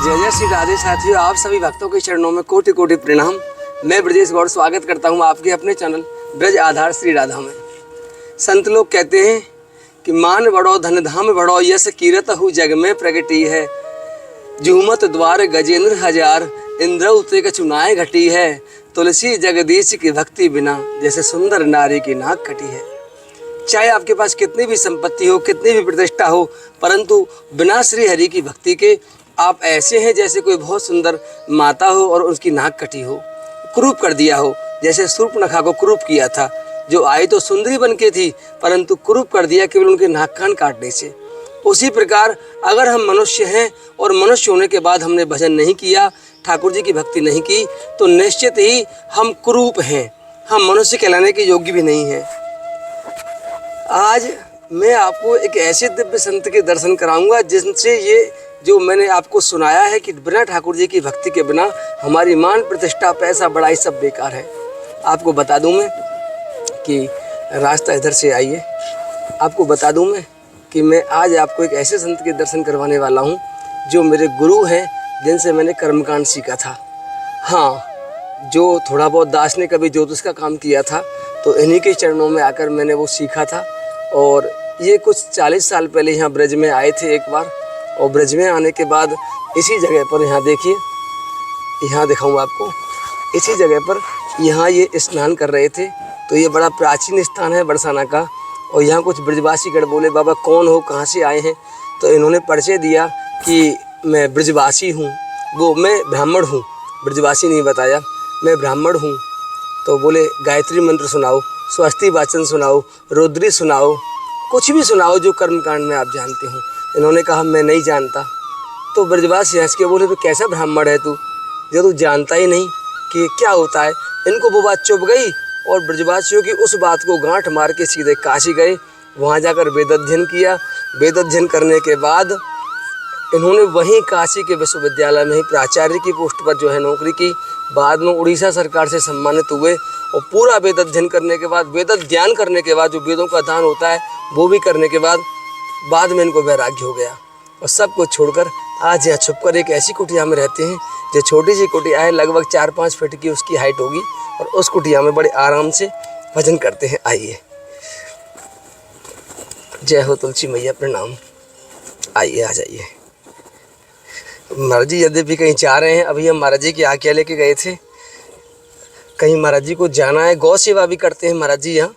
जय जय श्री राधे साथियों, आप सभी भक्तों के चरणों में कोटि कोटि प्रणाम। मैं ब्रजेश गौड़ स्वागत करता हूं आपके अपने चैनल ब्रज आधार श्री राधा में। संत लोग कहते हैं कि मान बड़ो धन धाम बड़ो यस कीरत हु जग में प्रगटी है। झूमत द्वार गजेंद्र हजार इंद्र उते का चुनाए घटी है। तुलसी जगदीश की भक्ति बिना जैसे सुंदर नारी की नाक कटी है। चाहे आपके पास कितनी भी संपत्ति हो, कितनी भी प्रतिष्ठा हो, परंतु बिना श्री हरि की भक्ति के आप ऐसे हैं जैसे कोई बहुत सुंदर माता हो और उसकी नाक कटी हो, क्रूप कर दिया हो। जैसे शूर्पणखा को क्रूप किया था, जो आई तो सुंदरी बन के थी परंतु क्रूप कर दिया केवल उनके नाक कान काटने से। उसी प्रकार अगर हम मनुष्य हैं और मनुष्य होने के बाद हमने भजन नहीं किया, ठाकुर जी की भक्ति नहीं की, तो निश्चित ही हम क्रूप हैं, हम मनुष्य कहलाने के योग्य भी नहीं हैं। आज मैं आपको एक ऐसे दिव्य संत के दर्शन कराऊंगा जिनसे ये जो मैंने आपको सुनाया है कि बिना ठाकुर जी की भक्ति के बिना हमारी मान प्रतिष्ठा पैसा बड़ाई सब बेकार है। आपको बता दूं मैं कि रास्ता इधर से आइए। आपको बता दूं मैं कि मैं आज आपको एक ऐसे संत के दर्शन करवाने वाला हूं जो मेरे गुरु हैं, जिनसे मैंने कर्मकांड सीखा था। हाँ, जो थोड़ा बहुत दास ने कभी ज्योतिष का काम किया था तो इन्हीं के चरणों में आकर मैंने वो सीखा था। और ये कुछ 40 साल पहले यहाँ ब्रज में आए थे एक बार, और ब्रज में आने के बाद इसी जगह पर, यहाँ देखिए, यहाँ दिखाऊँ आपको, इसी जगह पर यहाँ ये स्नान कर रहे थे। तो ये बड़ा प्राचीन स्थान है बरसाना का। और यहाँ कुछ ब्रजवासी गढ़ बोले, बाबा कौन हो, कहाँ से आए हैं? तो इन्होंने परिचय दिया कि मैं ब्रजवासी हूँ, वो मैं ब्राह्मण हूँ। ब्रजवासी नहीं बताया, मैं ब्राह्मण हूँ। तो बोले गायत्री मंत्र सुनाओ, स्वस्ति वाचन सुनाओ, रुद्री सुनाओ, कुछ भी सुनाओ जो कर्मकांड में आप जानते हो। इन्होंने कहा मैं नहीं जानता। तो ब्रजवासी हंस के बोले तो कैसा ब्राह्मण है तू, जो तू जानता ही नहीं कि क्या होता है। इनको वो बात चुभ गई और ब्रजवासियों की उस बात को गांठ मार के सीधे काशी गए। वहाँ जाकर वेद अध्ययन किया। वेद अध्ययन करने के बाद इन्होंने वहीं काशी के विश्वविद्यालय में ही प्राचार्य की पोस्ट पर जो है नौकरी की। बाद में उड़ीसा सरकार से सम्मानित हुए और पूरा वेद अध्ययन करने के बाद, वेद ज्ञान करने के बाद, जो वेदों का दान होता है वो भी करने के बाद में इनको वैराग्य हो गया। और सब कुछ छोड़कर आज यहाँ छुपकर एक ऐसी कुटिया में रहते हैं जो छोटी सी कुटिया है, लगभग 4-5 फीट की उसकी हाइट होगी। और उस कुटिया में बड़े आराम से भजन करते हैं। आइए, जय हो तुलसी मैया, प्रणाम। आइए, आ जाइए। महाराज जी यद्यपि कहीं जा रहे हैं, अभी हम महाराज जी की आज्ञा लेके गए थे, कहीं महाराज जी को जाना है। गौ सेवा भी करते हैं महाराज जी यहाँ।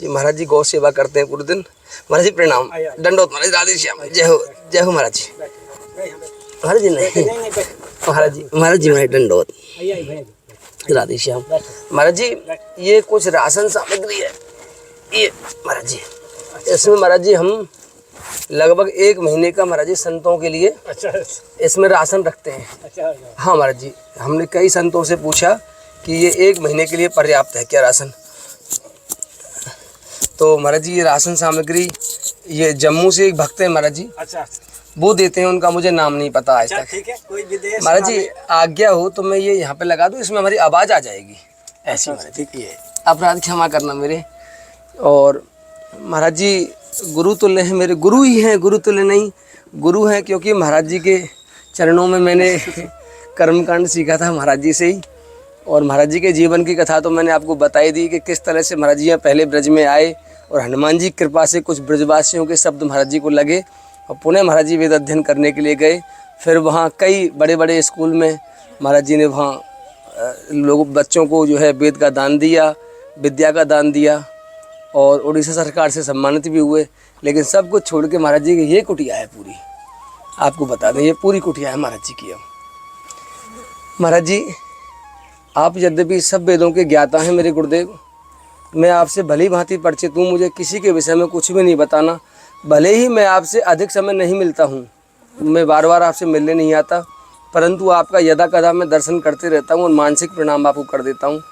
महाराज जी गौ सेवा करते हैं पूरे दिन। महाराज जी प्रणाम, दंडोत महाराज, राधे श्याम, जय हो, जय हो महाराज जी। महाराज जी नहीं, महाराज जी नहीं, दंडोत, राधे श्याम। महाराज जी ये कुछ राशन सामग्री है, ये महाराज जी, इसमें महाराज जी हम लगभग 1 महीने का महाराज जी संतों के लिए इसमें राशन रखते हैं। हाँ महाराज जी, हमने कई संतों से पूछा कि ये 1 महीने के लिए पर्याप्त है क्या राशन? तो महाराज जी ये राशन सामग्री ये जम्मू से एक भक्त है महाराज जी, वो देते हैं। उनका मुझे नाम नहीं पता आज तक। ठीक है, कोई विदेश महाराज जी आज्ञा हो तो मैं ये यहाँ पे लगा दूँ, इसमें हमारी आवाज़ आ जाएगी ऐसी। महाराज जी ये अपराध क्षमा करना मेरे। और महाराज जी गुरु तुल्य हैं, मेरे गुरु ही हैं, गुरु तुल्य नहीं, गुरु हैं क्योंकि महाराज जी के चरणों में मैंने कर्मकांड सीखा था महाराज जी से ही। और महाराज जी के जीवन की कथा तो मैंने आपको बताई दी कि किस तरह से महाराज जी यहाँ पहले ब्रज में आए और हनुमान जी की कृपा से कुछ ब्रजवासियों के शब्द महाराज जी को लगे और पुनः महाराज जी वेद अध्ययन करने के लिए गए। फिर वहाँ कई बड़े बड़े स्कूल में महाराज जी ने वहाँ लोग बच्चों को जो है वेद का दान दिया, विद्या का दान दिया और उड़ीसा सरकार से सम्मानित भी हुए। लेकिन सब कुछ छोड़ के महाराज जी की ये कुटिया है पूरी, आपको बता दें, ये पूरी कुटिया है महाराज जी की। अब महाराज जी आप यद्यपि सब वेदों के ज्ञाता हैं मेरे गुरुदेव, मैं आपसे भली भांति परिचित हूँ, मुझे किसी के विषय में कुछ भी नहीं बताना। भले ही मैं आपसे अधिक समय नहीं मिलता हूँ, मैं बार बार आपसे मिलने नहीं आता, परंतु आपका यदा कदा मैं दर्शन करते रहता हूँ और मानसिक प्रणाम आपको कर देता हूँ।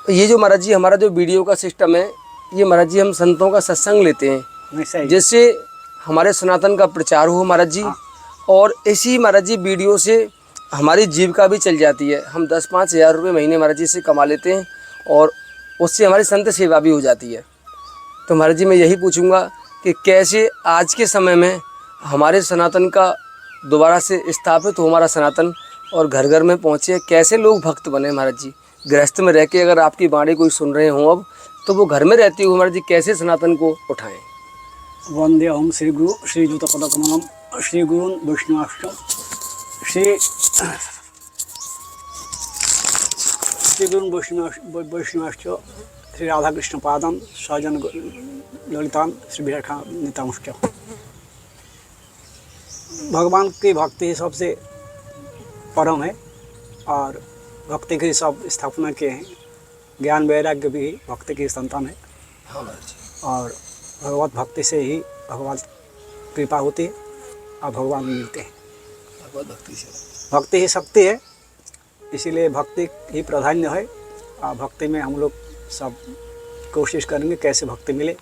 ये जो महाराज जी हमारा जो वीडियो का सिस्टम है, ये महाराज जी हम संतों का सत्संग लेते हैं जिससे हमारे सनातन का प्रचार हो महाराज जी। और इसी महाराज जी वीडियो से हमारी जीविका भी चल जाती है। हम 10-5 हज़ार रुपये महीने महाराज जी से कमा लेते हैं और उससे हमारी संत सेवा भी हो जाती है। तो महाराज जी मैं यही पूछूंगा कि कैसे आज के समय में हमारे सनातन का दोबारा से स्थापित हो हमारा सनातन और घर घर में पहुँचे, कैसे लोग भक्त बने महाराज जी? गृहस्थ में रह के अगर आपकी वाणी कोई सुन रहे हों अब, तो वो घर में रहती हुई महाराज जी कैसे सनातन को उठाएं? वंदे ओम श्री गुरु श्रीयुत पदकमलम श्री गुरुन् वैष्णवाश्च श्री गुरुन् वैष्णवाश्च श्री राधा कृष्ण पादम सहजन ललितान श्री विराखा नितांश्च। भगवान की भक्ति सबसे परम है और भक्ति की सब स्थापना किए हैं। ज्ञान वैराग्य भी भक्ति की संतान है। हाँ महाराज जी। और भगवत भक्ति से ही भगवान कृपा होती है और भगवान मिलते हैं। भगवत भक्ति से भक्ति ही शक्ति है, इसीलिए भक्ति ही प्राधान्य है। और भक्ति में हम लोग सब कोशिश करेंगे कैसे भक्ति मिले।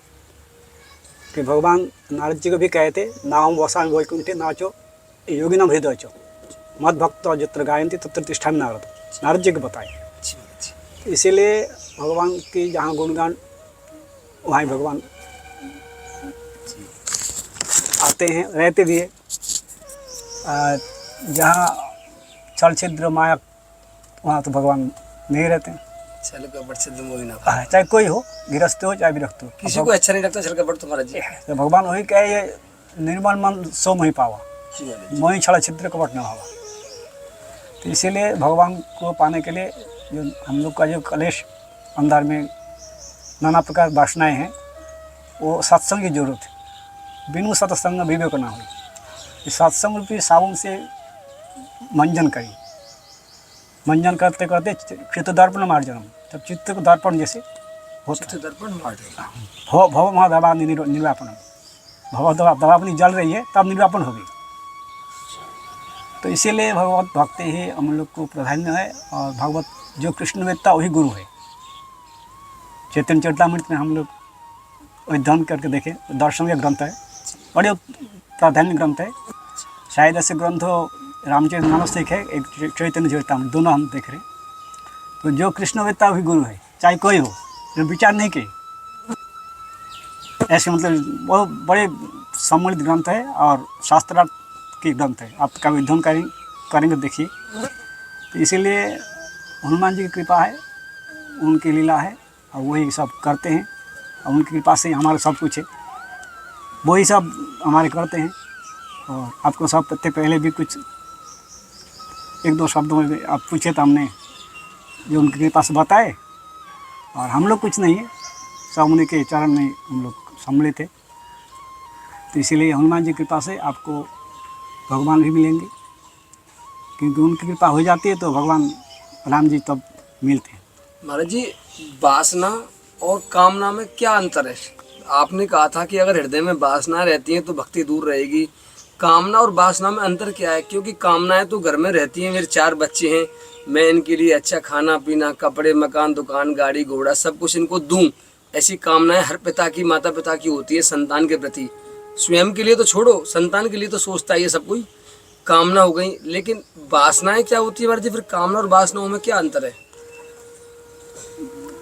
कि भगवान नारद जी को भी कहे थे, नाम वसाम वैकुंठे नाचो योगिनम हृदय चो मद भक्त जित्र गायंती तत्र तिष्ठामि नारद। नारद जी को बताए। इसीलिए भगवान की जहाँ गुणगान वहाँ भगवान आते हैं, रहते भी है। जहाँ छल छिद्र माया वहाँ तो भगवान नहीं रहते हैं। छल कपट छिद्र मोह ना, चाहे कोई हो, गृहस्थ हो चाहे विरक्त हो, किसी को अच्छा नहीं लगता छल कपट तो महाराज जी। तो भगवान वही कहे, ये निर्मल मन सो मोहि पावा, मोहि छल छिद्र कपट न भावा। तो इसीलिए भगवान को पाने के लिए जो हम लोग का जो कलेश अंदर में नाना प्रकार वासनाएं हैं, वो सत्संग की जरूरत है। बिनु सत्संग विवेक ना हो। इस सत्संग रूपी साबुन से मंजन करें। मंजन करते करते चित्त दर्पण मार्जनम, जब चित्त को दर्पण जैसे होता है, दर्पण मार्जन भव महादवा निर्वापनम, भव दवा अपनी जल रही है तब निर्वापन होगी। तो इसीलिए भगवत भक्ति ही हम लोग को प्राधान्य है। और भगवत जो कृष्ण वेत्ता वही गुरु है। चैतन्य चरितामृत में हम लोग अध्ययन करके देखें, दर्शन का ग्रंथ है, बड़े प्राधान्य ग्रंथ है। शायद ऐसे ग्रंथ हो रामचरितमानस एक है, एक चैतन्य चरितामृत, दोनों हम देख रहे हैं। तो जो कृष्ण वेत्ता वही गुरु है, चाहे कोई हो, जो विचार नहीं किए ऐसे, मतलब बहुत बड़े सम्मिलित ग्रंथ है और शास्त्रार्थ की ग्रंथ है। आप कभी अध्ययन करेंगे देखिए। तो इसीलिए हनुमान जी की कृपा है, उनकी लीला है और वही सब करते हैं। और उनकी कृपा से हमारा सब कुछ है, वही सब हमारे करते हैं। और आपको सब पहले भी कुछ एक दो शब्दों में आप पूछे तो हमने जो उनकी कृपा से बताए। और हम लोग कुछ नहीं है, सब उन्हीं के चरण में हम लोग सम्मिलित है। तो इसीलिए हनुमान जी की कृपा से आपको भगवान भी मिलेंगे, क्योंकि उनकी कृपा हो जाती है तो भगवान राम जी तब मिलते हैं। महाराज जी, वासना और कामना में क्या अंतर है? आपने कहा था कि अगर हृदय में वासना रहती है तो भक्ति दूर रहेगी। कामना और वासना में अंतर क्या है? क्योंकि कामनाएं तो घर में रहती हैं, मेरे 4 बच्चे हैं, मैं इनके लिए अच्छा खाना पीना, कपड़े, मकान, दुकान, गाड़ी घोड़ा सब कुछ इनको दूं, ऐसी कामनाएं हर पिता की, माता पिता की होती है संतान के प्रति। स्वयं के लिए तो छोड़ो, संतान के लिए तो सोचता है सब कोई। कामना हो गई, लेकिन वासनाएं क्या होती है महाराज जी? फिर कामना और वासनाओं में क्या अंतर है?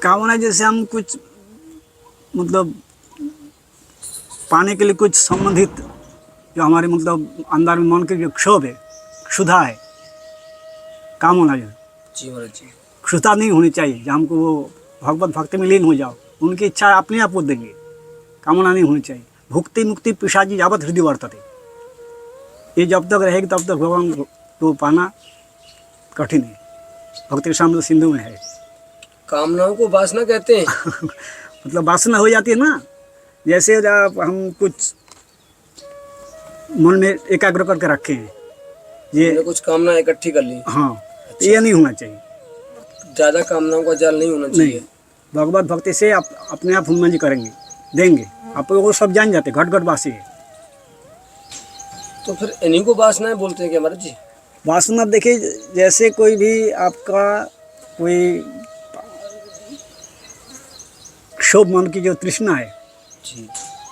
कामना जैसे हम कुछ मतलब पाने के लिए कुछ संबंधित जो हमारे मतलब अंदर में मन के जो क्षोभ है, क्षुधा है, कामना जो जी महाराज जी, क्षुधा नहीं होनी चाहिए। जब हमको वो भगवत भक्ति में लीन हो जाओ, उनकी इच्छा अपने आप वो देंगे। कामना नहीं होनी चाहिए। भुक्ति मुक्ति पिशाची यावत हृदय वर्तते, ये जब तक रहेगी तब तक भगवान को पाना कठिन है। भक्ति सामने सिंधु में है। कामनाओं को वासना कहते हैं। मतलब वासना हो जाती है ना, जैसे जब हम कुछ मन में एकाग्र करके रखे हैं, ये कुछ कामना इकट्ठी कर ली। हाँ, तो ये नहीं होना चाहिए। ज़्यादा कामनाओं का जाल नहीं होना चाहिए। नहीं, भगवत भक्ति से आप अपने आप हनुमान जी करेंगे, देंगे आपको। वो सब जान जाते, घट घट वासी है। तो फिर इन्हीं को वासनाएं बोलते हैं क्या महाराज जी? वासना देखिए, जैसे कोई भी आपका कोई क्षोभ मन की जो तृष्णा है जी,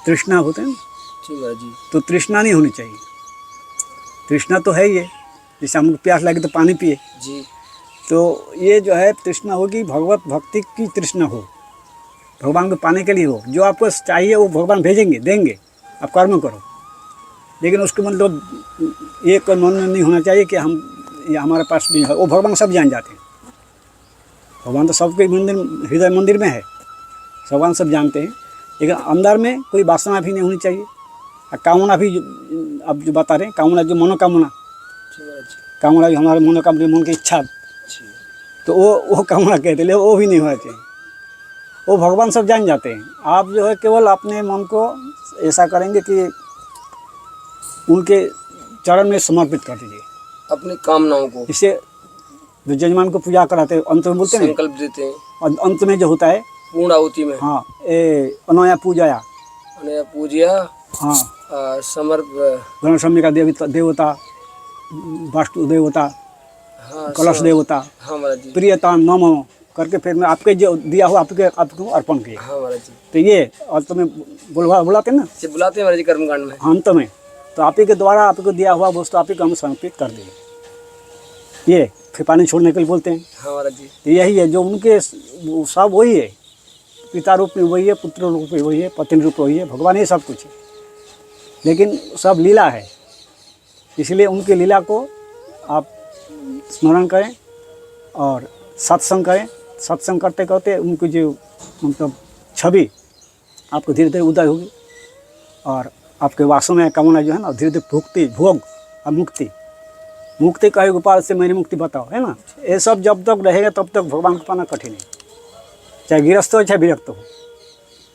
तृष्णा होते हैं जी महाराज जी, तो तृष्णा नहीं होनी चाहिए। तृष्णा तो है ही है, जैसे हमको प्यास लगे तो पानी पिए जी। तो ये जो है तृष्णा होगी, भगवत भक्ति की तृष्णा हो, भगवान को पाने के लिए हो। जो आपको चाहिए वो भगवान भेजेंगे, देंगे, आप कर्म करो। लेकिन उसके मतलब ये कोई मन में नहीं होना चाहिए कि हम ये हमारे पास भी है। वो भगवान सब जान जाते हैं, भगवान तो सबके मंदिर हृदय मंदिर में है, भगवान सब जानते हैं। लेकिन अंदर में कोई वासना भी नहीं होनी चाहिए, और कामना भी अब जो बता रहे हैं, कामना जो मनोकामना, कामना भी हमारे मनोकामना मन की इच्छा, तो वो कामना कहते हैं, वो भी नहीं होना चाहिए। वो भगवान सब जान जाते हैं। आप जो है केवल अपने मन को ऐसा करेंगे कि उनके चरण में समर्पित कर दीजिए अपनी कामनाओं को। इससे जो जजमान को पूजा कराते हैं, अंत में बोलते हैं, संकल्प देते हैं, और अंत में जो होता है पूर्ण आहुति में, हाँ, ए अनया पूजाया, अनया पूजिया, हाँ, समर्प, गणेशमी का देवता, वास्तु देवता, हाँ, कलश देवता, हाँ महाराज जी, प्रियता नमो करके फिर मैं आपके जो दिया हुआ आपको अर्पण किया। हाँ महाराज जी, तो ये अंत में बुलाते हैं ना, जी बुलाते हैं महाराज जी कर्मकांड में, अंत में तो आप ही के द्वारा आपको दिया हुआ वस्तु आप ही को हम समर्पित कर देंगे। ये फिर पानी छोड़ने के लिए बोलते हैं। हाँ महाराज जी, तो यही है जो उनके सब वही है, पिता रूप में वही है, पुत्र रूप में वही है, पत्नी रूप में वही है, भगवान ही सब कुछ है। लेकिन सब लीला है, इसलिए उनकी लीला को आप स्मरण करें और सत्संग करें। सत्संग करते करते उनकी जो मतलब छवि आपको धीरे धीरे उदय होगी, और आपके वासना कामना जो है ना धीरे धीरे भोग और मुक्ति कहे गोपाल से मेरी मुक्ति बताओ, है ना। ये सब जब तक रहेगा तब तक भगवान को पाना कठिन है, चाहे गृहस्थ हो चाहे विरक्त हो।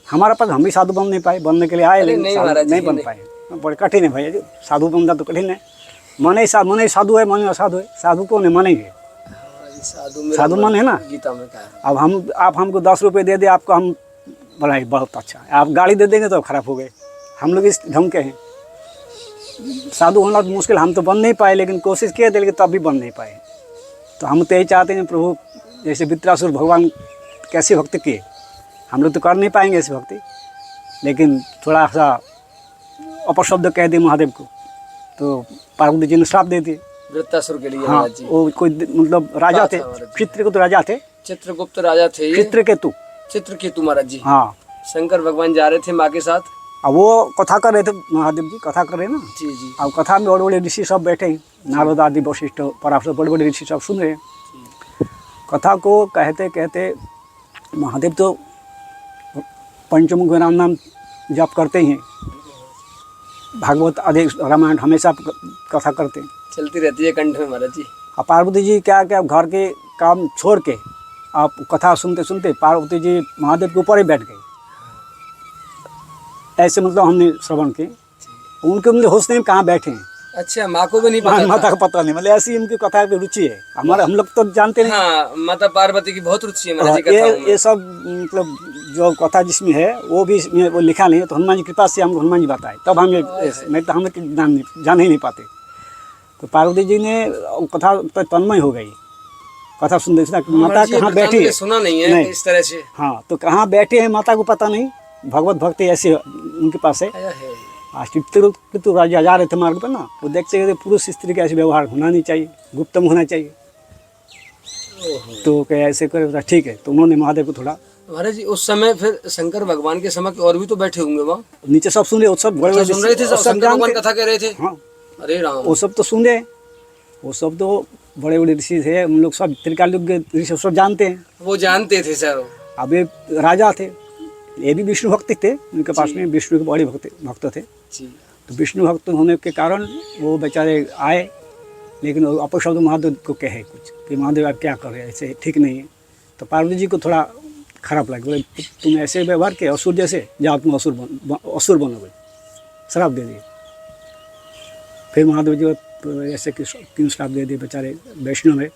हमारा पास हम भी साधु बन नहीं पाए, बनने के लिए आए लेकिन नहीं बन पाए, बड़े कठिन है भैया जी। साधु बनना तो कठिन है, मन ही साधु है, मन असाधु है। साधु कौन है? मन ही है, साधु मन है ना, गीता में कहा है। अब आप हमको 10 रुपये दे दे, आपको हम बोला बहुत अच्छा है, आप गाड़ी दे देंगे तो खराब हो गए। हम लोग इस ढंग के हैं। साधु होना तो मुश्किल, हम तो बन नहीं पाए, लेकिन कोशिश किए थे, लेकिन तब भी बन नहीं पाए। तो हम तो यही चाहते हैं प्रभु, जैसे वृत्रासुर भगवान कैसे भक्ति किए, हम लोग तो कर नहीं पाएंगे ऐसी भक्ति, लेकिन थोड़ा सा अपशब्द कह दिए महादेव को, तो पार्वती जी ने श्राप दे दिए वृत्तासुर के लिए। हाँ, वो कोई मतलब राजा थे, चित्रकेतु राजा थे, चित्रगुप्त राजा थे, चित्रकेतु महाराज जी। हाँ, शंकर भगवान जा रहे थे माँ के साथ, अब वो कथा कर रहे थे, महादेव जी कथा कर रहे हैं ना जी जी। अब कथा में बड़े बड़े ऋषि सब बैठे हैं, नारद आदि वशिष्ठ पराशर, बड़े बड़े ऋषि सब सुन रहे हैं कथा को। कहते कहते महादेव तो पंचमुख राम नाम जप करते ही हैं, भागवत आदि रामायण हमेशा कथा करते हैं, चलती रहती है कंठ में महाराज जी। और पार्वती जी क्या क्या घर के काम छोड़ के आप कथा सुनते सुनते पार्वती जी महादेव के ऊपर ही बैठ गए। ऐसे मतलब हमने श्रवण किए, उनके मतलब होश नहीं कहाँ बैठे हैं। अच्छा, माँ को भी नहीं पता? माता का पता नहीं, मतलब ऐसी उनकी कथा की रुचि है। हमारे हम लोग तो जानते नहीं। हाँ, माता पार्वती की बहुत रुचि है महाराज जी। ये सब मतलब जो कथा जिसमें है वो भी इसमें वो लिखा नहीं है, तो हनुमान जी की कृपा से हमको हनुमान जी बताए, तब हम नहीं तो हमें जान ही नहीं पाते। तो पार्वती जी ने कथा तन्मय हो गई, कथा सुनते सुनते माता कहाँ बैठी है, सुना नहीं है इस तरह से। हाँ, तो कहाँ बैठे हैं माता को पता नहीं, भगवत भक्ति ऐसे उनके पास है। चित्रकेतु राजा जा रहे थे मार्ग पर ना, वो देखते हैं पुरुष स्त्री का ऐसे व्यवहार होना नहीं चाहिए, गुप्तम होना चाहिए। तो क्या ऐसे करे, ठीक है। तो उन्होंने महादेव को थोड़ा, महाराज जी उस समय फिर शंकर भगवान के समय और भी तो बैठे होंगे वहाँ नीचे, सब सुन रहे, सब बड़े सुन रहे थे, सब भगवान कथा कह रहे थे। हाँ, अरे राम, वो सब तो सुन रहे, वो सब तो बड़े बड़े ऋषि थे, हम लोग सब त्रिकालयुग के ऋषि सब जानते हैं, वो जानते थे सर। अब ये राजा थे, ये भी विष्णु भक्त थे, उनके पास में विष्णु के बड़े भक्त थे जी। तो विष्णु भक्त होने के कारण वो बेचारे आए, लेकिन वो अपशब्द महादेव को कहे कुछ कि महादेव आप क्या कर रहे हैं, ऐसे ठीक नहीं है। तो पार्वती जी को थोड़ा खराब लगा, बोले तुम ऐसे व्यवहार के असुर जैसे, जाओ तुम असुर बनोगे, श्राप दे दिए। फिर महादेव जी ऐसे क्यों श्राप दे दिए, बेचारे वैष्णव है,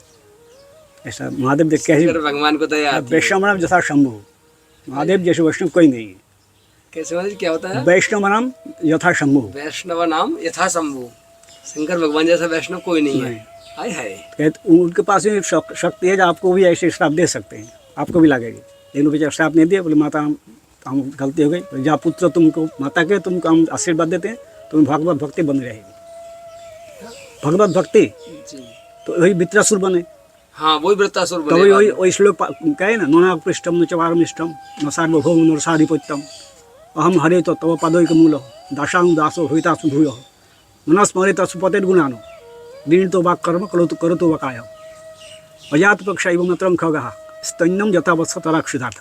ऐसा महादेव देख कैसे भगवान को तैयार, वैष्णव नाम जथा शंभु, महादेव जैसे वैष्णव कोई नहीं है। कैसे महाराज क्या होता है? वैष्णव नाम यथा शंभु, वैष्णव नाम यथा शंभु, शंकर भगवान जैसा वैष्णव कोई नहीं है। हाय हाय, उनके पास में शक्ति है जो आपको भी ऐसे श्राप दे सकते हैं, आपको भी लगेगी, लेकिन बेचारा श्राप नहीं दिया। बोले माता हम गलती हो गई, जा पुत्र तुमको माता के तुमको हम आशीर्वाद देते हैं, तुम भगवत भक्ति बनी रहेगी, भगवत भक्ति। तो वही वृत्रासुर बने। हाँ, वही वृत्तासुर बने। तो वही श्लोक कहे ना, नोना पृष्ठम न चवारमिष्टम न सार्वभौम न साधिपत्यम अहम हरे तो तव पदोक मूल दासांग दासो हुतासु भूय मनस्मरित सुपतेर गुणानो दीन तो वाक कर्म करो तो वकाय अजात पक्ष एवं नत्रम खगः स्तन्यम यथावत्स तराक्षुधार्थ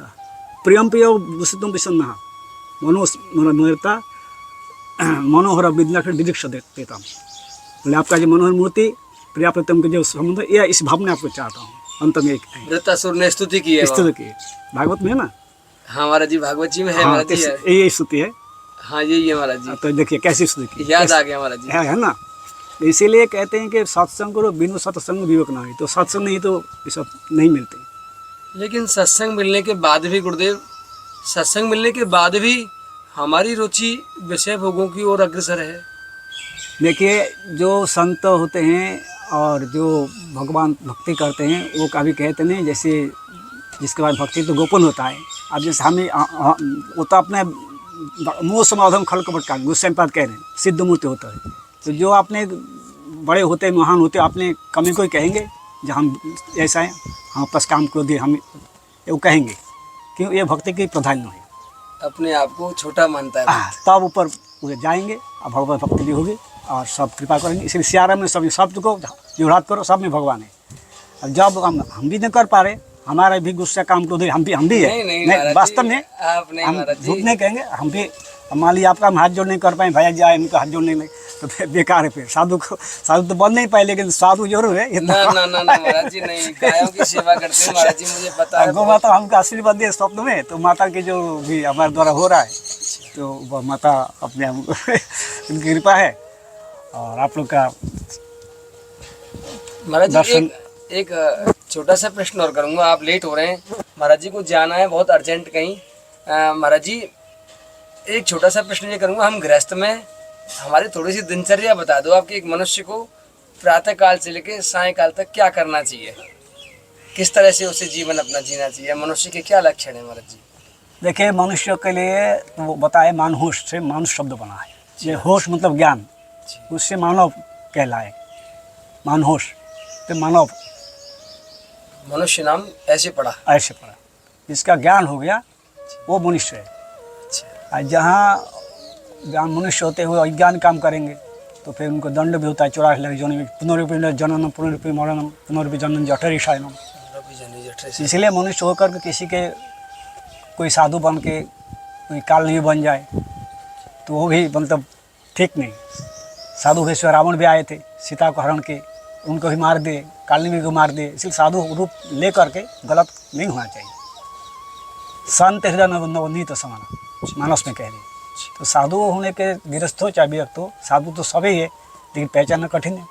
प्रियम प्रिय वसुतम विसन्नः मनोस्मरता मनोहर विदीक्ष देता हूँ। बोले आपका जो मनोहर मूर्ति प्रिया प्रीतम के जो संबंध यह इस भाव में आपको चाहता हूँ। अंत में एक वृत्तासुर ने स्तुति की है स्तुति की भागवत में है ना। हाँ महाराज जी, भागवत जी में है हाँ, महाराज जी। यही स्तुति है। हाँ यही है महाराज जी। तो देखिए कैसी स्तुति की, याद आ गया महाराज जी। है ना। इसीलिए कहते हैं कि सत्संग करो बिनु सत्संग विवेक ना हो। तो सत्संग नहीं तो ये सब नहीं मिलते। लेकिन सत्संग मिलने के बाद भी गुरुदेव, सत्संग मिलने के बाद भी हमारी रुचि विषय भोगों की ओर अग्रसर है। देखिए जो संत होते हैं और जो भगवान भक्ति करते हैं वो कभी कहते नहीं, जैसे जिसके बाद भक्ति तो गोपन होता है। अब जैसे हमें वो तो अपने मुँह समाधम खल्क बटका गुस्से कह रहे हैं सिद्ध मूर्ति होता है। तो जो अपने बड़े होते हैं महान होते हैं अपने कमी को ही कहेंगे जो हम ऐसा है, हम बस काम को दिए हम वो कहेंगे क्यों, ये भक्ति की प्रधान है। अपने आप को छोटा मानता है तब ऊपर वो जाएंगे और भगवान भक्ति भी होगी और सब कृपा करेंगे। इसलिए सियाराम में सब शब्द को जोड़ात करो, सब में भगवान है। अब जब हम भी नहीं कर पा रहे, हमारा भी गुस्सा काम क्रोध हम भी है नहीं वास्तव में हम झूठ नहीं कहेंगे। हम भी मान लीजिए आपका हम हाथ जोड़ नहीं कर पाए, भैया जी आए उनका हाथ जोड़ने लगे तो फिर बेकार है। फिर साधु तो बन नहीं पाए, लेकिन साधु जरूर है। ना महाराज जी नहीं, गायों की सेवा करते हैं महाराज जी, मुझे पता है। गौ माता हमको आशीर्वाद दिए स्वप्न में, तो माता की जो भी हमारे द्वारा हो रहा है तो वह माता अपने उनकी कृपा है। और आप लोग का महाराज जी एक छोटा सा प्रश्न और करूँगा, आप लेट हो रहे हैं, महाराज जी को जाना है बहुत अर्जेंट कहीं। महाराज जी एक छोटा सा प्रश्न ये करूँगा, हम गृहस्थ में हमारी थोड़ी सी दिनचर्या बता दो आपके। एक मनुष्य को प्रातः काल से लेकर सायंकाल तक क्या करना चाहिए, किस तरह से उसे जीवन अपना जीना चाहिए, मनुष्य के क्या लक्षण है महाराज जी? देखिए मनुष्य के लिए तो बताए मानहोश से मानुष शब्द बना है। ये होश मतलब ज्ञान, उससे मानव कहलाए। मानहोश तो मानव, मनुष्य नाम ऐसे पढ़ा जिसका ज्ञान हो गया वो मनुष्य है। और जहाँ मनुष्य होते हुए अज्ञान काम करेंगे तो फिर उनको दंड भी होता है 84 लाख जोनि में, पुनरुपि जननम पुनरुपि मरणम पुनरुपि जनन जठरी शायनम। इसलिए मनुष्य होकर के किसी के कोई साधु बन के कोई काल नहीं बन जाए तो वो भी मतलब ठीक नहीं। साधु भेश्वर रावण भी आए थे सीता को हरण के, उनको भी मार दिए, कालनेमी को मार दिए। इसलिए साधु रूप ले करके गलत नहीं होना चाहिए। संत हृदय नवनीत समाना मानस में कह रहे। तो साधु होने के गृहस्थ हो चाहे व्यक्त हो, साधु तो सभी है लेकिन पहचानना कठिन है।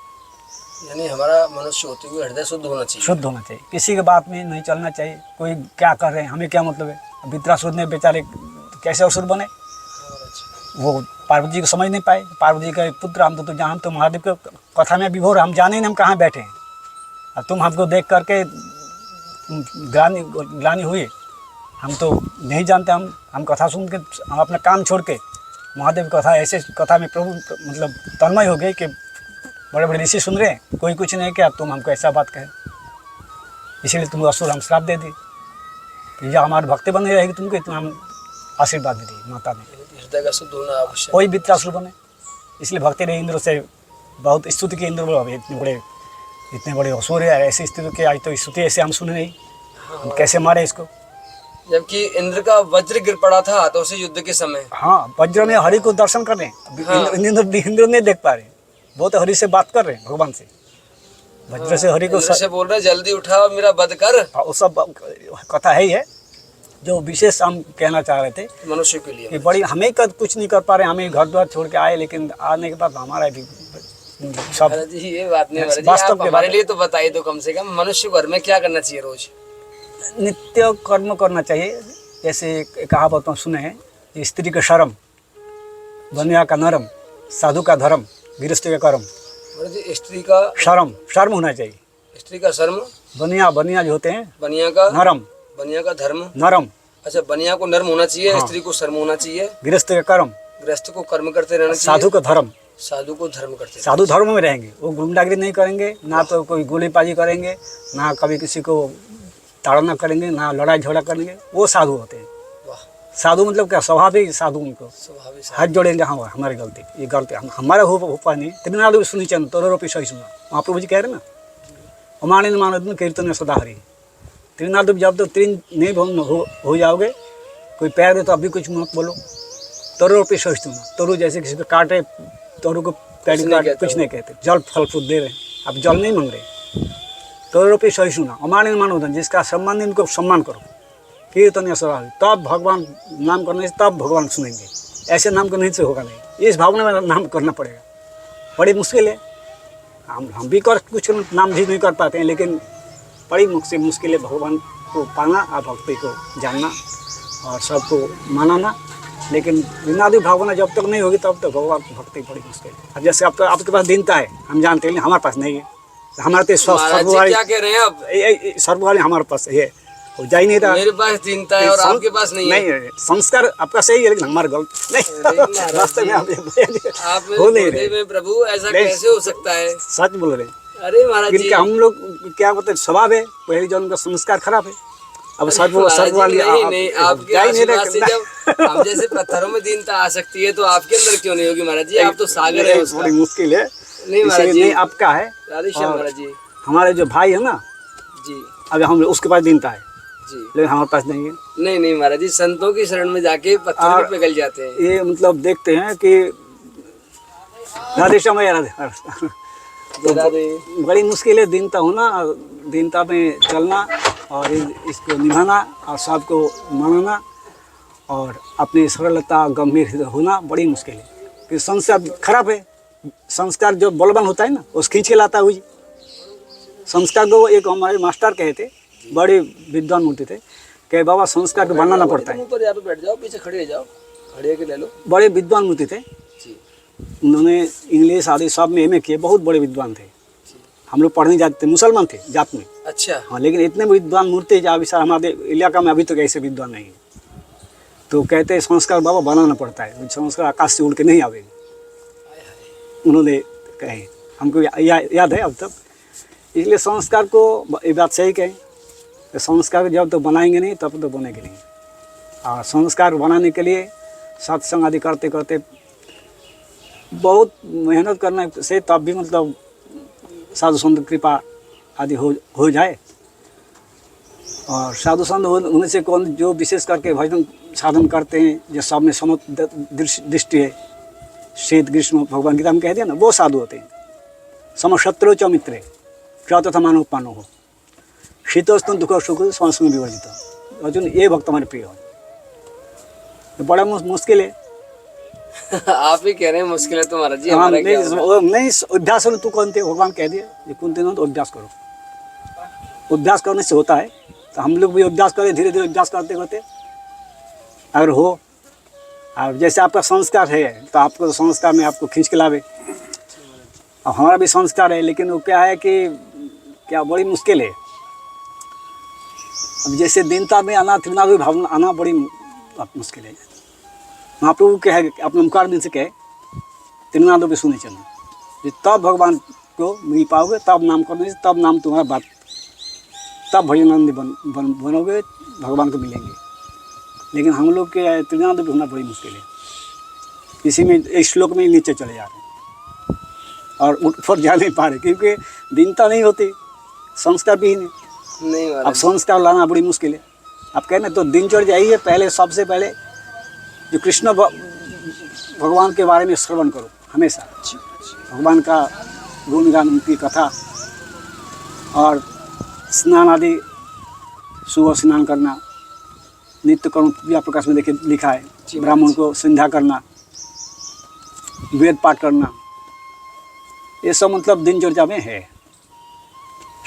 यानी हमारा मनुष्य होते हुए हृदय शुद्ध होना चाहिए। शुद्ध होना चाहिए, किसी के बात में नहीं चलना चाहिए। कोई क्या कर रहे हैं हमें क्या मतलब है। वित्रासुर ने बेचारे कैसे असुर बने, वो पार्वती जी को समझ नहीं पाए। पार्वती जी का पुत्र हम तो जहाँ हम तो महादेव के कथा में विभोर, हम जाने नहीं हम कहाँ बैठे हैं। और तुम हमको देख करके ग्लानि हुई, हम तो नहीं जानते। हम कथा सुन के हम अपना काम छोड़ के महादेव कथा ऐसे कथा में प्रभु मतलब तन्मय हो गए कि बड़े बड़े ऋषि सुन रहे हैं, कोई कुछ नहीं किया, तुम हमको ऐसा बात कहे, इसीलिए तुम असुर हम श्राप दे दी कि जब हमारी भक्ति बनी रहेगी तुमको, तुम हम आशीर्वाद दे दी माता ने। हृदय का शुद्ध होना आवश्यक। कोई वित्रासुर बने, इसलिए भक्ति रहे इंद्र से बहुत स्तुति के। इंद्र बोला इतने बड़े असुर है, ऐसी स्थिति के आज तो स्तुति ऐसे हम सुने नहीं, हम कैसे मारे इसको। जबकि इंद्र का वज्र गिर पड़ा था हाथों से युद्ध के समय। हाँ, वज्र में हरि को दर्शन कर रहे हैं। हाँ। इंद्र नहीं देख पा रहे, वो तो हरि से बात कर रहे हैं भगवान से। वज्र से हरि को से बोल रहे जल्दी उठा मेरा वध कर। वो सब कथा है ही है। जो विशेष हम कहना चाह रहे थे मनुष्य के लिए कि बड़ी हमें कुछ नहीं कर पा रहे, हमें घर द्वार छोड़ के आए, लेकिन आने के बाद हमारा भी सब जी ये बात नहीं वास्तव हमारे लिए तो बताइए तो कम से कम मनुष्य घर में क्या करना चाहिए। रोज नित्य कर्म करना चाहिए। जैसे कहावत सुने हैं, स्त्री का शर्म, बनिया का नरम, साधु का धर्म, गृहस्थ का कर्म। स्त्री का शर्म होना चाहिए। स्त्री का शर्म, बनिया जो होते हैं, बनिया का नरम, बनिया का धर्म नरम। अच्छा, बनिया को नर्म होना चाहिए। हाँ। स्त्री को शर्म होना चाहिए। गृहस्थ का कर्म, गृहस्थ को कर्म करते रहना चाहिए। साधु का धर्म, साधु को धर्म करते, साधु धर्म में रहेंगे। वो गुंडागिरी नहीं करेंगे, ना तो कोई गोलीबाजी करेंगे, ना कभी किसी को ताड़ना करेंगे, ना लड़ाई झगड़ा करेंगे। वो साधु होते हैं। साधु मतलब क्या, स्वाभाविक साधु उनको स्वाभाविक हाथ जोड़ेंगे। हाँ हमारी गलती, ये गलती हमारा हो पाए नहीं। तिरुनाल सुनी चंद तोरोपी सही सुना, महाप्रभु जी कह रहे ना, अमानी मानद कीर्तन सदा हरी। तिरुनाल जब तक तीन नहीं हो जाओगे, कोई पैर दे तो अभी कुछ मत बोलो। तोरोपी सही सुना, तोरु जैसे किसी को काटे, तोरु को पैर काटे, कुछ नहीं कहते। जल फल फूल दे रहे, अब जल नहीं मांग रहे। तोरोपी सही सुना, अमानी मानोदन, जिसका सम्मान इनको सम्मान करो। कीर्तन सदा, तब भगवान नाम करने से तब भगवान सुनेंगे, ऐसे नाम करने से होगा नहीं। इस भावना में नाम करना पड़ेगा, बड़ी मुश्किल है। हम भी कर कुछ नाम भी नहीं कर पाते हैं, लेकिन बड़ी मुश्किल है भगवान को पाना और भक्ति को जानना और सबको मनाना। लेकिन विनादी भावना जब तक नहीं होगी तब तक भगवान भक्ति बड़ी मुश्किल है। अब जैसे आपके पास दीनता है, हम जानते हैं, हमारे पास नहीं है। हमारे तो सर्ववाणी, क्या कह रहे हैं आप? सर्ववाणी हमारे पास है, हो जा ही नहीं रहा। मेरे पास दीनता है और आपके पास नहीं है। नहीं, संस्कार आपका सही है, लेकिन हमारा गलत नहीं। रास्ते में आप हो नहीं रहे प्रभु, ऐसा कैसे हो सकता है? सच बोल रहे हैं। अरे महाराज जी, हम लोग क्या बोलते हैं, स्वभाव है, पहले जन्म का संस्कार खराब है। अब सर्ववाली नहीं, आपके आशीर्वाद से जब हम जैसे पत्थरों में दीनता आ सकती है, तो आपके अंदर क्यों नहीं होगी महाराज जी? आप तो सागर है उसका। बड़ी मुश्किल है। नहीं महाराज जी, नहीं आपका है। महाराज जी, हमारे जो भाई है ना जी, अब हम उसके पास दीनता है जी, लेकिन हमारे पास नहीं है। नहीं महाराज जी, संतों की शरण में जाके पत्थर पे पिघल जाते हैं। ये मतलब देखते हैं कि राधे श्याम राधे, तो बड़ी मुश्किल है दीनता होना, दीनता में चलना और इसको निभाना और सबको मनाना और अपनी सरलता गंभीर होना बड़ी मुश्किल है। कि संस्कार खराब है, संस्कार जो बलवान होता है ना, उस खींच के लाता हुई संस्कार को। एक हमारे मास्टर कहे थे, बड़े विद्वान मूर्ति थे, कि बाबा संस्कार को बनाना पड़ता है। ऊपर यहाँ पे बैठ जाओ, पीछे खड़े जाओ, खड़े के ले लो। बड़े विद्वान मूर्ति थे, उन्होंने इंग्लिश आदि सब में एमए किए, बहुत बड़े विद्वान थे। हम लोग पढ़ने जाते थे, मुसलमान थे जात में। अच्छा। हाँ, लेकिन इतने विद्वान मूर्ति अभी सर हमारे इलाका में अभी तक ऐसे विद्वान नहीं है। तो कहते हैं संस्कार बाबा बनाना पड़ता है, संस्कार आकाश से उड़ के नहीं आवेगी। उन्होंने कहे, हमको याद है अब तक। इसलिए संस्कार को ये बात सही कहें, तो संस्कार जब तो बनाएंगे नहीं तब तो बनेंगे नहीं। और संस्कार बनाने के लिए सत्संग आदि करते करते बहुत मेहनत करने से तब भी मतलब साधु संत कृपा आदि हो जाए। और साधु संत होने से कौन जो विशेष करके भजन साधन करते हैं, जो सब में समत दृष्टि है, श्वेत ग्रीष्म भगवान गीता में कह दिया ना, वो साधु होते हैं। समशत्रु च मित्रे तथा मानव पानो हो, शीतोस्तु दुख सुख संस्कृत विवर्जित। अर्जुन ये भक्त हमारे प्रिय हो। तो बड़ा मुश्किल है। आप ही कह रहे हैं मुश्किल है तुम्हारा जी। हाँ, नहीं अभ्यास होने तू कौन थे, भगवान कह दिया ये कौन थे, तो अभ्यास करो। अभ्यास करने से होता है, तो हम लोग भी अभ्यास करें, धीरे धीरे अभ्यास करते करते अगर हो। और जैसे आपका संस्कार है तो आपको संस्कार में आपको खींच के लावे। अब हमारा भी संस्कार है, लेकिन वो क्या है कि क्या बड़ी मुश्किल है। अब जैसे दीनता में आना, त्रिनाद भावना आना बड़ी मुश्किल है। महाप्रभु के है अपने मुखार दिन से कहे, त्रिनादों पे सुने चलो, तब भगवान को मिल पाओगे, तब नाम करने से तब नाम तुम्हारा बात, तब भजनानंदी बनोगे, भगवान को मिलेंगे। लेकिन हम लोग के त्रिनाद पे होना बड़ी मुश्किल है। इसी में इस श्लोक में नीचे चले जा रहे हैं और ऊपर जा नहीं पा रहे, क्योंकि दीनता नहीं होती, संस्कार भी नहीं। अब संस्कार लाना बड़ी मुश्किल है। अब कहना तो दिनचर्या यही है, पहले सबसे पहले जो कृष्ण भगवान के बारे में श्रवण करो हमेशा, भगवान का गुणगान, उनकी कथा, और स्नान आदि, सुबह स्नान करना, नित्य कर्म पूजा प्रकाश में देखे लिखा है, ब्राह्मण को संध्या करना, वेद पाठ करना, ये सब मतलब दिनचर्या में है।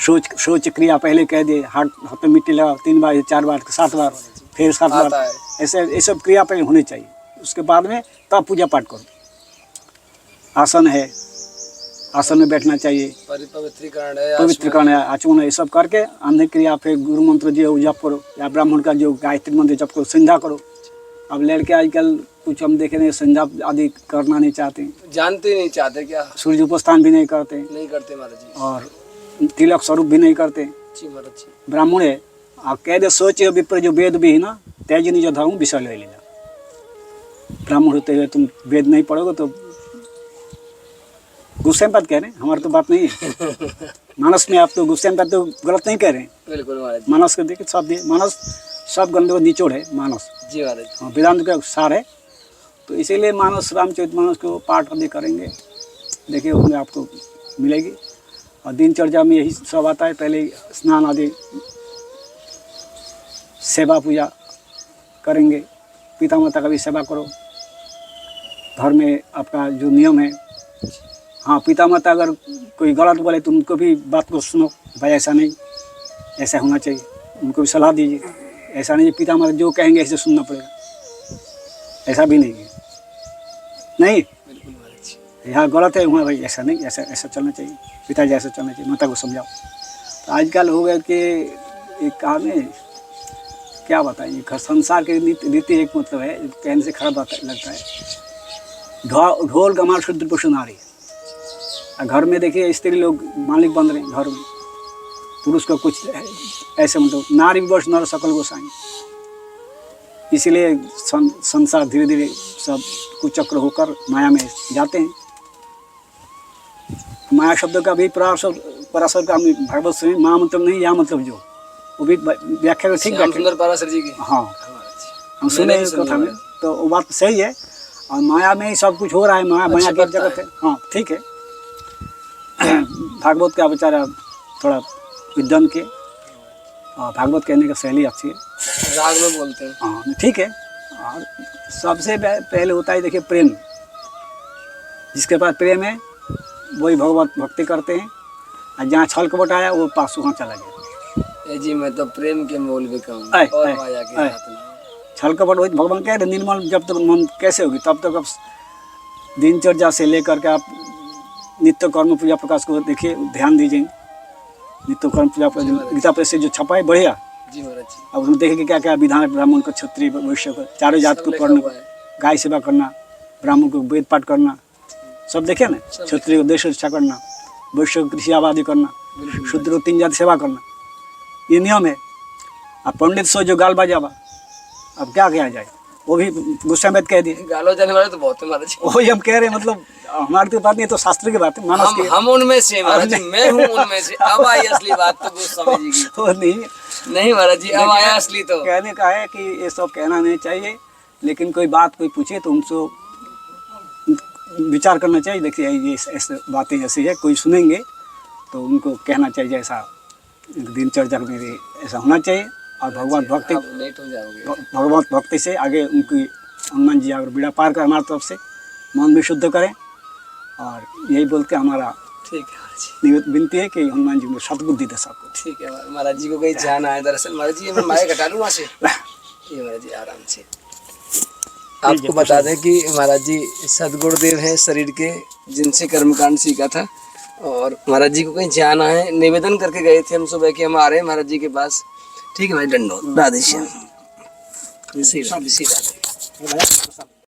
शौच क्रिया पहले कह दिए, हाथ में मिट्टी लगाओ 3 बार 4 बार 7 बार, फिर 7 बार, ऐसे ये सब क्रिया पहले होनी चाहिए। उसके बाद में तब पूजा पाठ करो। आसन है, आसन में बैठना चाहिए, पवित्रीकरण है, आचमन है, ये सब करके अन्य क्रिया, फिर गुरु मंत्र जो जप करो, या ब्राह्मण का जो गायत्री मंत्र जप करो, संध्या करो। अब लड़के आजकल कुछ हम देखे नहीं, संध्या आदि करना नहीं चाहते, जानते नहीं चाहते, क्या सूर्य उपस्थान भी नहीं करते महाराज जी, और तिलक स्वरूप भी नहीं करते ब्राह्मण है। आप कह दे सोचे विप्र जो वेद भी ना, त्याजनी जो धर्म विषय ले लेना। ब्राह्मण होते हुए तुम वेद नहीं पढ़ोगे तो गुस्से में बात कह रहे हैं, हमारी तो बात नहीं है। मानस में आप तो गुस्से में बात तो गलत नहीं कह रहे हैं। बिल्कुल महाराज। मानस को देखिए सब दिए, मानस सब ग्रंथों का निचोड़ है मानस। जी महाराज। हाँ, वेदांत का सार है। तो इसीलिए मानस रामचरितमानस को पाठ आदि करेंगे, देखिए उसमें आपको मिलेगी। और दिनचर्या में यही सब आता है, पहले स्नान आदि सेवा पूजा करेंगे, पिता माता का भी सेवा करो। घर में आपका जो नियम है, हाँ पिता माता अगर कोई गलत बोले तो उनको भी बात को सुनो, भाई ऐसा नहीं, ऐसा होना चाहिए, उनको भी सलाह दीजिए। ऐसा नहीं पिता माता जो कहेंगे ऐसे सुनना पड़ेगा, ऐसा भी नहीं है। नहीं बिल्कुल महाराज। यहाँ गलत है, वहाँ भाई ऐसा नहीं, ऐसा ऐसा चलना चाहिए, पिताजी ऐसा चलना चाहिए, माता को समझाओ। तो आजकल हो गया कि एक काम है, क्या बताइए, घर संसार की रीति एक मतलब है, कहने से खराब लगता है। ढोल गमाल शुद्ध पुरुष नारी। घर में देखिए स्त्री लोग मालिक बन रहे हैं घर में, पुरुष का कुछ ऐसे मतलब नारी विवश नर सकल गोसाई। इसलिए संसार धीरे धीरे सब कुचक्र होकर माया में जाते हैं। माया शब्द का भी पराशर का हम भागवत से माँ मतलब नहीं, या मतलब जो, वो भी व्याख्या ठीक व्याख्या पराशर जी की। हाँ, हम सुने इस कथा में, तो वो बात सही है। और माया में ही सब कुछ हो रहा है, माया की जगत है। हाँ ठीक है। भागवत का बेचारा थोड़ा विद्वान के, और भागवत कहने का शैली अच्छी है, राग में बोलते हैं। हाँ ठीक है। और सबसे पहले होता है देखिए प्रेम, जिसके पास प्रेम है वही भगवत भक्ति करते हैं। और जहाँ छल कपट आया वो पास वहाँ चला गया। जी मैं तो प्रेम के मोल भी कहूँ और माया के साथ नहीं। छल कपट वही भगवान कह रहे, निर्मल जब तक मन कैसे होगी, तब तक अब दिनचर्या से लेकर के आप नित्य कर्म पूजा प्रकाश को देखिए, ध्यान दीजिए। नित्य कर्म पूजा गीता प्रेस से जो छपा है बढ़िया। जी महाराज। अब उसमें देखेंगे क्या क्या विधान है, ब्राह्मण को, क्षत्रिय वैश्य को, चारों जात को पढ़ना, गाय सेवा करना, ब्राह्मण को वेद पाठ करना, सब देखे ना। क्षत्रिय को देश रक्षा करना, वैश्य को कृषि आबादी करना, शूद्र को 3 जाति सेवा करना, ये नियम है। अब पंडित सो जो गाल बजावा, अब क्या किया जाए, वो भी गुस्सा में कह दिए। गालो जाने वाले तो बहुत है महाराज। वही हम कह रहे हैं, मतलब हमारी तो बात नहीं, तो शास्त्र की बात है, मानस की। हम उनमें से महाराज, मैं हूँ उनमें से। अब आई असली बात तो कुछ समझिएगी। वो नहीं महाराज जी, अब आया असली। तो कहने का है कि ये सब कहना नहीं चाहिए, लेकिन कोई बात कोई पूछे तो उनसे विचार करना चाहिए। देखिए ये ऐसे बातें ऐसी है, कोई सुनेंगे तो उनको कहना चाहिए ऐसा दिनचर्या में ऐसा होना चाहिए। और भगवान भक्ति, लेट हो जाओगे, भगवत भक्ति से आगे उनकी हनुमान जी अगर बेड़ा पार कर हमारी तरफ से मन भी शुद्ध करें। और यही बोल के हमारा ठीक है विनती है कि हनुमान जी में सद्बुद्धि दे सबको। ठीक है महाराज जी को कहीं जाना है दरअसल महाराज जी, मैं माया घटा लूँ वहाँ से। ये महाराज जी आराम से। आपको बता दें कि महाराज जी सदगुरुदेव हैं शरीर के, जिनसे कर्मकांड सीखा था। और महाराज जी को कहीं जाना है, निवेदन करके गए थे हम सुबह कि हम आ रहे हैं महाराज जी के पास। ठीक है भाई, दंडोत, राधे श्याम।